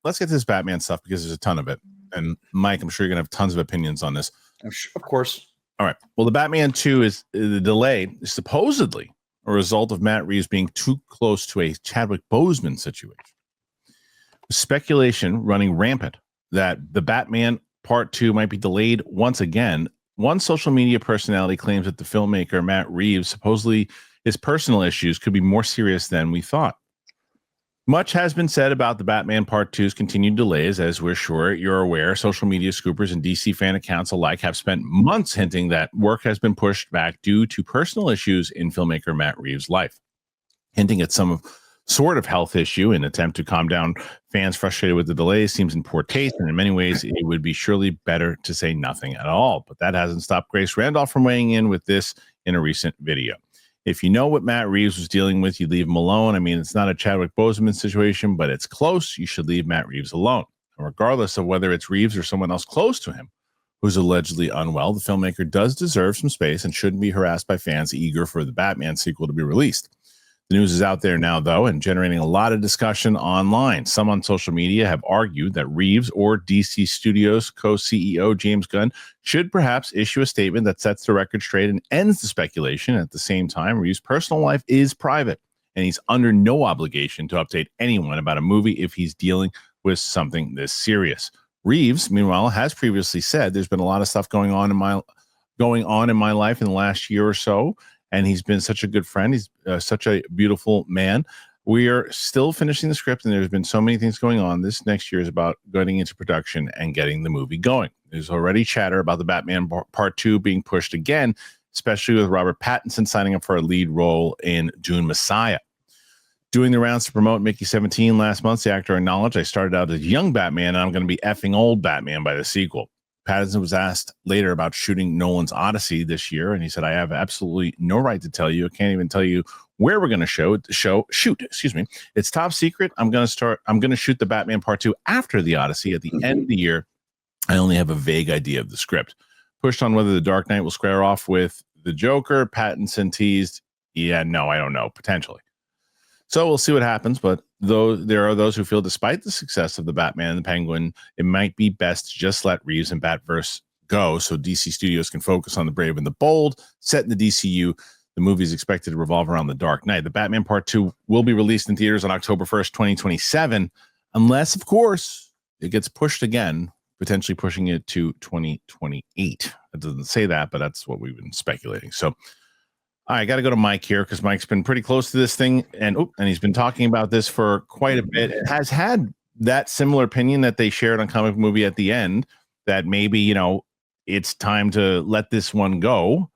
let's get to this Batman stuff because there's a ton of it. And Mike, I'm sure you're going to have tons of opinions on this. Of course. All right. Well, the Batman 2 is the delay is supposedly a result of Matt Reeves being too close to a Chadwick Boseman situation. Speculation running rampant that the Batman Part 2 might be delayed once again. One social media personality claims that the filmmaker Matt Reeves supposedly his personal issues could be more serious than we thought. Much has been said about the Batman Part 2's continued delays, as we're sure you're aware. Social media scoopers and DC fan accounts alike have spent months hinting that work has been pushed back due to personal issues in filmmaker Matt Reeves' life, hinting at some sort of health issue in an attempt to calm down fans frustrated with the delays seems in poor taste, and in many ways it would be surely better to say nothing at all. But that hasn't stopped Grace Randolph from weighing in with this in a recent video. If you know what Matt Reeves was dealing with, you leave him alone. I mean, it's not a Chadwick Boseman situation, but it's close. You should leave Matt Reeves alone. And regardless of whether it's Reeves or someone else close to him who's allegedly unwell, the filmmaker does deserve some space and shouldn't be harassed by fans eager for the Batman sequel to be released. The news is out there now, though, and generating a lot of discussion online. Some on social media have argued that Reeves or DC Studios co-CEO James Gunn should perhaps issue a statement that sets the record straight and ends the speculation. At the same time, Reeves' personal life is private, and he's under no obligation to update anyone about a movie if he's dealing with something this serious. Reeves, meanwhile, has previously said there's been a lot of stuff going on in my life in the last year or so, and he's been such a good friend. He's such a beautiful man. We are still finishing the script, and there's been so many things going on. This next year is about getting into production and getting the movie going. There's already chatter about the Batman Part 2 being pushed again, especially with Robert Pattinson signing up for a lead role in Dune Messiah. Doing the rounds to promote Mickey 17 last month, the actor acknowledged, I started out as young Batman, and I'm going to be effing old Batman by the sequel. Pattinson was asked later about shooting Nolan's Odyssey this year, and he said, I have absolutely no right to tell you. I can't even tell you where we're going to shoot. It's top secret. I'm going to shoot the Batman Part 2 after the Odyssey at the end of the year. I only have a vague idea of the script. Pushed on whether The Dark Knight will square off with the Joker, Pattinson teased, I don't know, potentially. So we'll see what happens, but though there are those who feel despite the success of the Batman and the Penguin, it might be best to just let Reeves and Batverse go so DC Studios can focus on the brave and the bold set in the DCU. The movie is expected to revolve around The Dark Knight. The Batman Part 2 will be released in theaters on October 1st, 2027, unless, of course, it gets pushed again, potentially pushing it to 2028. It doesn't say that, but that's what we've been speculating. So I got to go to Mike here because Mike's been pretty close to this thing, and he's been talking about this for quite a bit. It has had that similar opinion that they shared on Comic Movie at the end, that maybe, it's time to let this one go,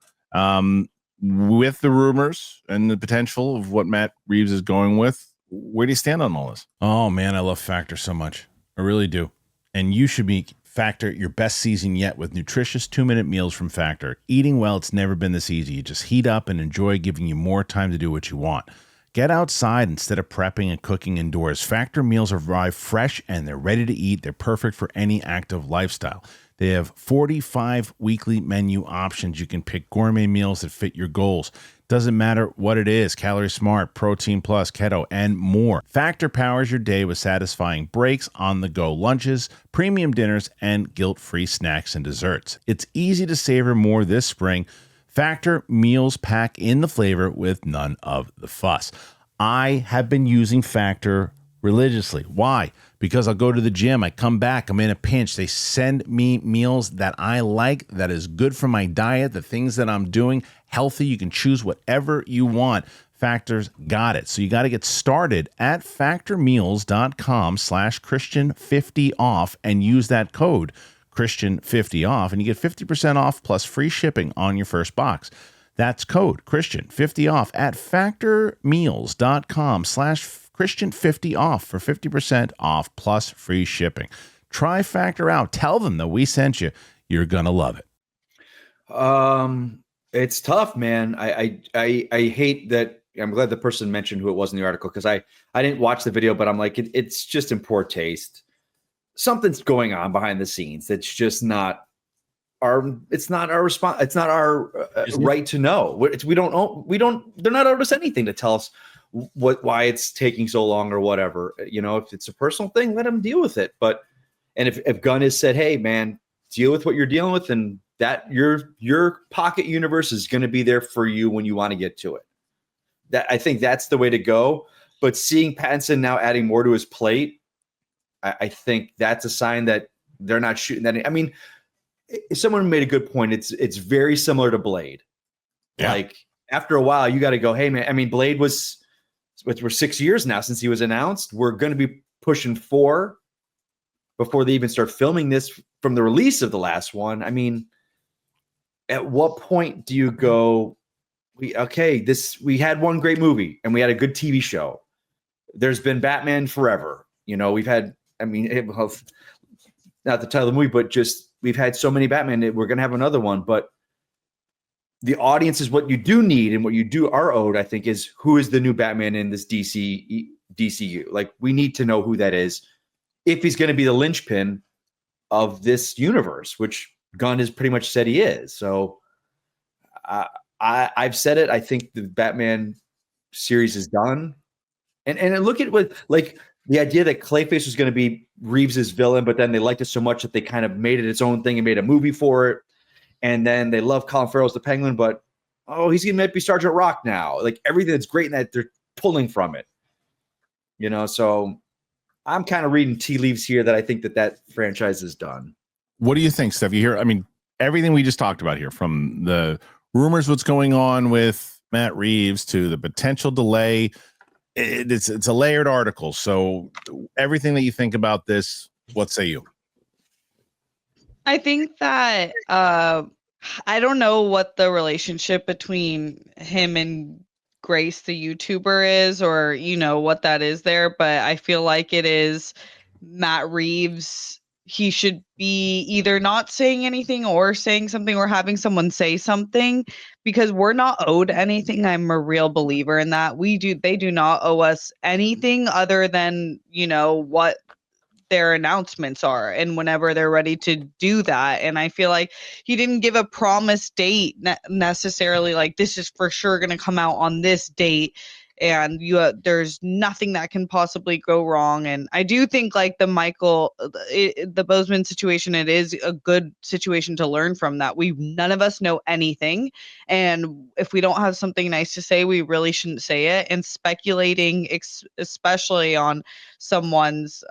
with the rumors and the potential of what Matt Reeves is going with. Where do you stand on all this? Oh, man, I love Factor so much. I really do. And you should be Factor your best season yet with nutritious 2-minute meals from Factor. Eating well, it's never been this easy. You just heat up and enjoy, giving you more time to do what you want. Get outside instead of prepping and cooking indoors. Factor meals arrive fresh and they're ready to eat. They're perfect for any active lifestyle. They have 45 weekly menu options. You can pick gourmet meals that fit your goals. Doesn't matter what it is, Calorie Smart, Protein Plus, Keto, and more. Factor powers your day with satisfying breaks, on-the-go lunches, premium dinners, and guilt-free snacks and desserts. It's easy to savor more this spring. Factor meals pack in the flavor with none of the fuss. I have been using Factor religiously. Why? Because I'll go to the gym, I come back, I'm in a pinch. They send me meals that I like, that is good for my diet, the things that I'm doing, healthy. You can choose whatever you want. Factor's got it. So you got to get started at factormeals.com/Christian50off and use that code Christian50off, and you get 50% off plus free shipping on your first box. That's code Christian50off at factormeals.com/Christian50off for 50% off plus free shipping. Try Factor out. Tell them that we sent you. You're going to love it. It's tough, man. I hate that. I'm glad the person mentioned who it was in the article, because I didn't watch the video, but I'm like, it's just in poor taste. Something's going on behind the scenes that's just not it's not our right to know. They're not owed us anything to tell us why it's taking so long or whatever. If it's a personal thing, let him deal with it. And if Gunn has said, hey man, deal with what you're dealing with, and that your pocket universe is going to be there for you when you want to get to it. That I think that's the way to go. But seeing Pattinson now adding more to his plate, I think that's a sign that they're not shooting that. I mean, someone made a good point. It's very similar to Blade. Yeah. Like after a while, you got to go, hey man. I mean, Blade we're 6 years now since he was announced. We're going to be pushing 4 before they even start filming this from the release of the last one. I mean, at what point do you go, we had one great movie and we had a good TV show. There's been Batman forever. We've had, not the title of the movie, but just we've had so many Batman that we're going to have another one. But the audience is what you do need, and what you do are owed, I think, is who is the new Batman in this DCU. Like, we need to know who that is if he's going to be the linchpin of this universe, which Gunn has pretty much said he is. So I've said it. I think the Batman series is done. And look at what, like, the idea that Clayface was going to be Reeves's villain, but then they liked it so much that they kind of made it its own thing and made a movie for it. And then they love Colin Farrell as the Penguin, but he's going to be Sergeant Rock now. Like, everything that's great in that, they're pulling from it. So I'm kind of reading tea leaves here that I think that franchise is done. What do you think, Steph? You hear, I mean, everything we just talked about here, from the rumors, what's going on with Matt Reeves, to the potential delay. It's a layered article. So everything that you think about this, what say you? I think that I don't know what the relationship between him and Grace, the YouTuber, is, or what that is there, but I feel like it is Matt Reeves. He should be either not saying anything or saying something, or having someone say something, because we're not owed anything. I'm a real believer in that. They do not owe us anything other than, what their announcements are, and whenever they're ready to do that. And I feel like he didn't give a promised date necessarily, like this is for sure going to come out on this date, and there's nothing that can possibly go wrong. And I do think, like, the Boseman situation, it is a good situation to learn from that. None of us know anything, and if we don't have something nice to say, we really shouldn't say it. And speculating, especially on someone's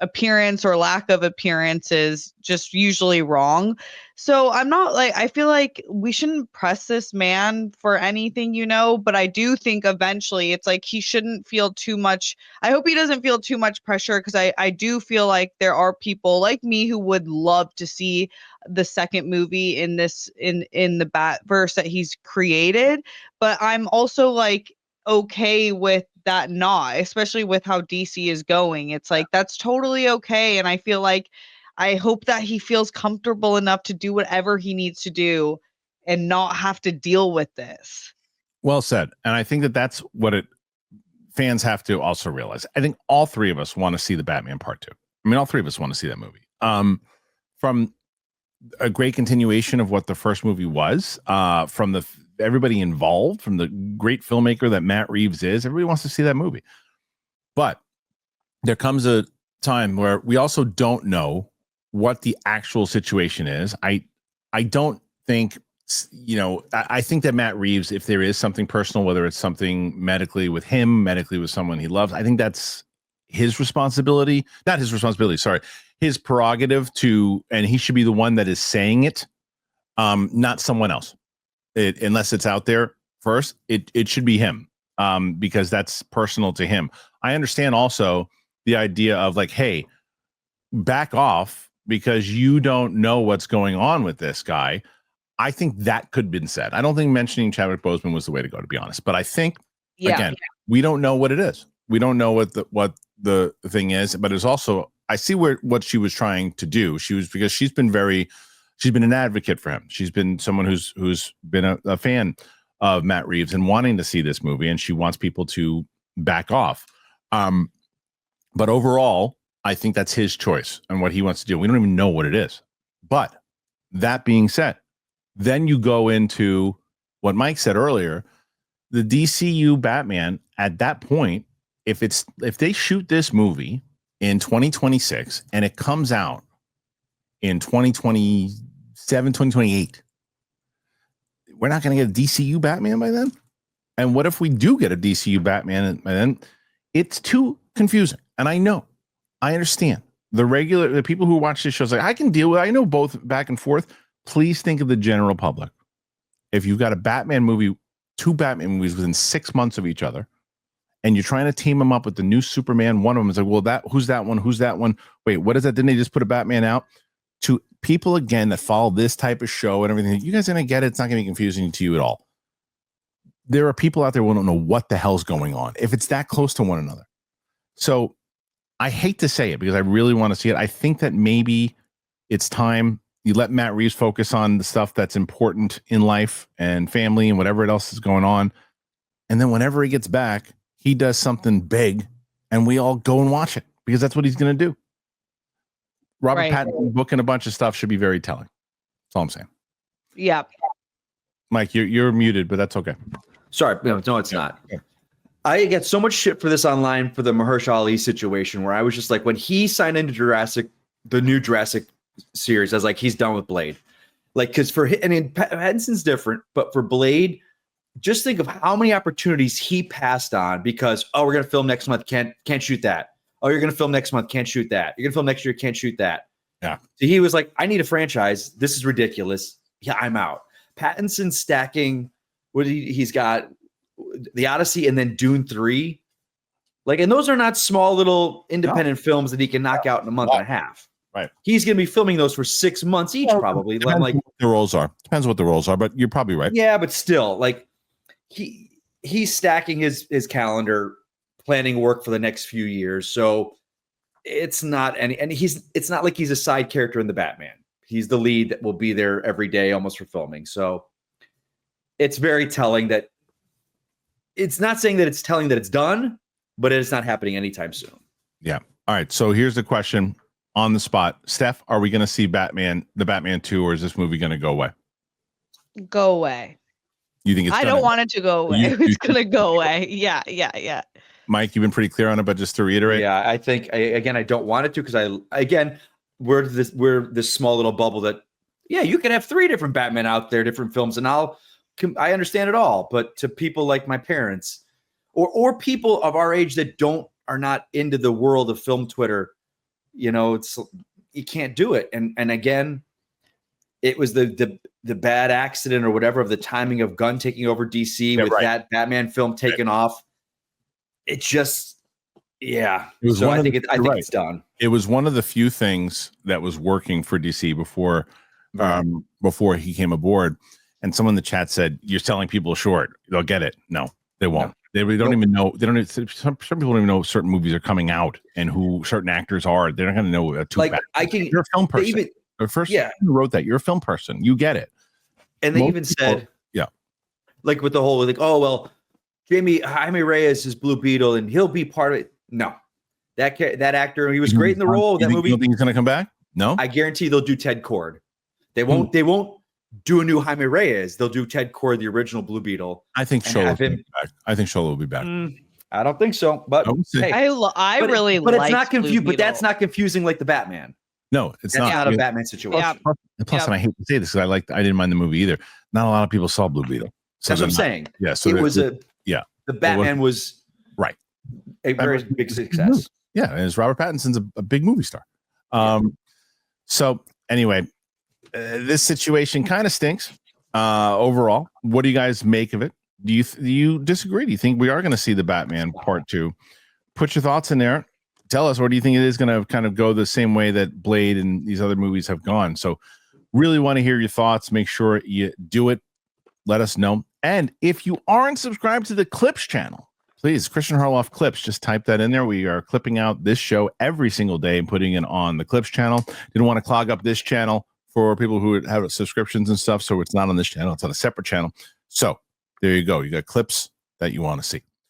appearance or lack of appearance, is just usually wrong. So I feel like we shouldn't press this man for anything, but I do think eventually it's like he shouldn't feel too much. I hope he doesn't feel too much pressure, because I do feel like there are people like me who would love to see the second movie in the Batverse that he's created. But I'm also, like, okay with that not, especially with how DC is going. It's like, that's totally okay. And I feel like, I hope that he feels comfortable enough to do whatever he needs to do and not have to deal with this. Well said. And I think that's what fans have to also realize. I think all three of us want to see the Batman Part 2. I mean, all three of us want to see that movie. From a great continuation of what the first movie was, from everybody involved, from the great filmmaker that Matt Reeves is, everybody wants to see that movie. But there comes a time where we also don't know what the actual situation is. I don't think, I think that Matt Reeves, if there is something personal, whether it's something medically with him, medically with someone he loves, I think that's his responsibility, not his responsibility, sorry, his prerogative and he should be the one that is saying it, not someone else. Unless it's out there first, it should be him, because that's personal to him. I understand also the idea of, like, hey, back off, because you don't know what's going on with this guy. I think that could have been said. I don't think mentioning Chadwick Boseman was the way to go, to be honest. But I think, again, we don't know what it is. We don't know what the thing is. But it's also, I see what she was trying to do. Because she's been an advocate for him. She's been someone who's been a fan of Matt Reeves and wanting to see this movie, and she wants people to back off. But overall, I think that's his choice and what he wants to do. We don't even know what it is. But that being said, then you go into what Mike said earlier. The DCU Batman at that point, if they shoot this movie in 2026 and it comes out in 2027, 2028, we're not going to get a DCU Batman by then. And what if we do get a DCU Batman by then? It's too confusing. And I understand the people who watch this show like, I can deal with it. I know both back and forth. Please think of the general public. If you've got a Batman movie, 2 Batman movies within 6 months of each other, and you're trying to team them up with the new Superman, one of them is like, well, who's that one? Who's that one? Wait, what is that? Didn't they just put a Batman out? To people, again, that follow this type of show and everything, you guys are going to get it. It's not going to be confusing to you at all. There are people out there who don't know what the hell's going on if it's that close to one another. So I hate to say it because I really want to see it. I think that maybe it's time you let Matt Reeves focus on the stuff that's important in life and family and whatever else is going on. And then whenever he gets back, he does something big and we all go and watch it because that's what he's going to do. Robert Pattinson booking a bunch of stuff should be very telling. That's all I'm saying. Yeah. Mike, you're muted, but that's okay. Sorry. No, it's not. Yeah. I get so much shit for this online for the Mahershala Ali situation where I was just like, when he signed into the new Jurassic series, I was like, he's done with Blade. Like, because Pattinson's different, but for Blade, just think of how many opportunities he passed on because, we're going to film next month. Can't shoot that. Oh, you're going to film next month. Can't shoot that. You're going to film next year. Can't shoot that. Yeah. So he was like, I need a franchise. This is ridiculous. Yeah, I'm out. Pattinson stacking what he's got the Odyssey and then Dune 3. Like, and those are not small little independent films that he can knock out in a month and a half. Right. He's going to be filming those for 6 months each, probably. Depends what the roles are. Depends what the roles are, but you're probably right. Yeah, but still, like he's stacking his calendar, planning work for the next few years. So it's not it's not like he's a side character in the Batman. He's the lead that will be there every day almost for filming. So it's very telling that it's not saying that it's telling that it's done, but it's not happening anytime soon. Yeah. All right. So here's the question on the spot. Steph, are we going to see the Batman 2, or is this movie going to go away? Go away. You think it's I don't want it to go away. It's going to go away. Yeah. Mike, you've been pretty clear on it, but just to reiterate. Yeah, I think I don't want it to because we're this small little bubble that you can have 3 different Batman out there, different films, and I understand it all. But to people like my parents or people of our age that are not into the world of film Twitter, you can't do it. And again, it was the bad accident or whatever of the timing of Gunn taking over DC that Batman film taking off. It just, I think it's done. It was one of the few things that was working for DC before he came aboard. And someone in the chat said, "You're selling people short. They'll get it." No, they won't. No. They don't even know. They don't. Some people don't even know certain movies are coming out and who certain actors are. They're not going to know. You're a film person. You wrote that. You're a film person. You get it. And they even said, like with the whole Jaime Reyes is Blue Beetle and he'll be part of it. No, that actor, he was great in the role of that movie. You think he's going to come back? No, I guarantee they'll do Ted Kord. They won't do a new Jaime Reyes. They'll do Ted Kord, the original Blue Beetle. I think Shola will be back. I think Shola will be back. I don't think so, but hey, but it's not confusing. But that's not confusing like the Batman. No, it's not. Not a Batman situation. Plus, and I hate to say this because I didn't mind the movie either. Not a lot of people saw Blue Beetle. So that's what I'm saying. Yeah, so it was the Batman was a very big success. Yeah, and Robert Pattinson's a big movie star. So anyway, this situation kind of stinks overall. What do you guys make of it? Do you disagree? Do you think we are going to see the Batman Part 2? Put your thoughts in there. Tell us, or do you think it is going to kind of go the same way that Blade and these other movies have gone? So really want to hear your thoughts. Make sure you do it. Let us know. And if you aren't subscribed to the Clips channel, please, Kristian Harloff Clips, just type that in there. We are clipping out this show every single day and putting it on the Clips channel. Didn't want to clog up this channel for people who have subscriptions and stuff, so it's not on this channel. It's on a separate channel. So there you go. You got clips that you want to see.